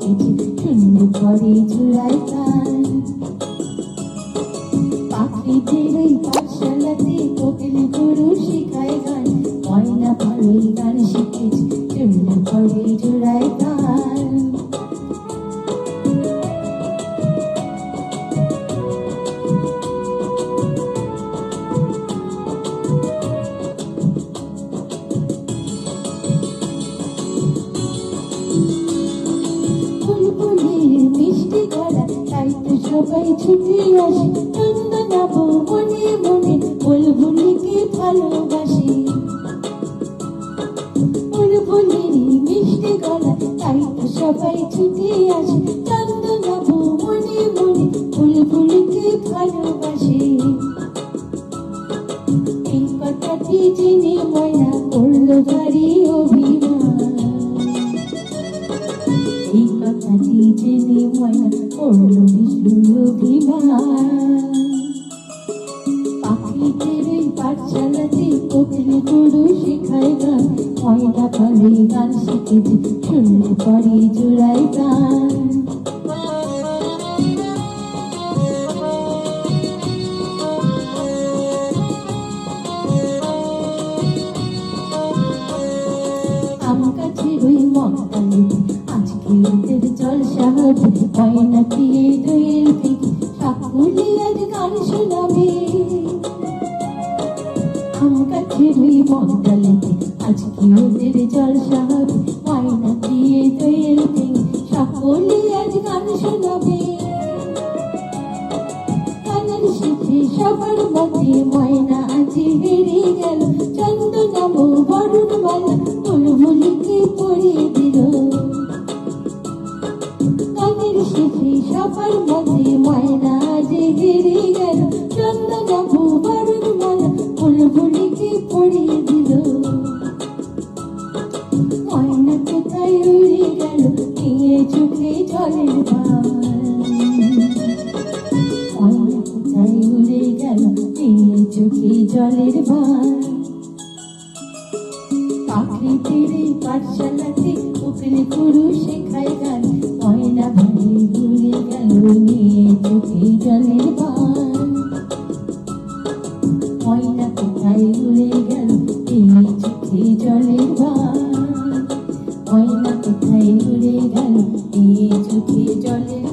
শিখেছি শুনলে পরে জোড়ায় গান। পাখিদের ওই পাঠশালাতে কোকিল গুরু শিখায় গান, ময়না পাখি গান শিখেছি শুনলে পরে জোড়ায় গান। বুলবুলের মিষ্টি গলা তাই তো সবাই ছুটে আসে, চন্দনাবু মনে মনে বুলবুলিকে ভালোবাসে। বুলবুলের মিষ্টি গলা তাই তো সবাই ছুটে আসে, চন্দনাবু মনে মনে বুলবুলিকে ভালোবাসে। এই কথাটি জেনে ময়না করলো ভারী অভিমান, এই কথাটি জেনে ময়না করলো ভীষণ অভিমান। পাখিদের এই পাঠশালাতে কোকিল গুরু শেখায় গান, ময়না পাখি গান শিখেছে শুনলে পরে জোড়ায় গান। আম গাছের ওই মগডালে আজকে ওদের জলসা হবে, ময়না দিয়ে দইয়ের থেকে শাকুলিয়ার গান শোনাবে। আম গাছের ওই মগডালে আজকে ওদের জলসা হবে, ময়না দিয়ে দইয়ের থেকে শাকুলিয়ার গান শোনাবে। গানের শেষে সবার মধ্যে ময়না আজি হেরে গেল, চন্দনাবু বরণ মালা বুলবুলিকে পরিয়ে দিল। গানের শেষে সবার মধ্যে ময়না আজি হেরে গেল, চন্দনাবু বরণ মালা বুলবুলিকে পরিয়ে দিল। ময়না কোথায় উড়ে গেল নিয়ে চোখে জলের ভার, ময়না কোথায় উড়ে গেল নিয়ে চোখে জলের ভার। পাখিদের এই পাঠশালাতে কোকিল গুরু শেখায় গান, ময়না ভারী উড়ে গেল নিয়ে চোখে জলের ভার। ময়না কোথায় উড়ে গেল নিয়ে চোখে জলের ভার, ময়না কোথায় উড়ে গেল নিয়ে চোখে জলের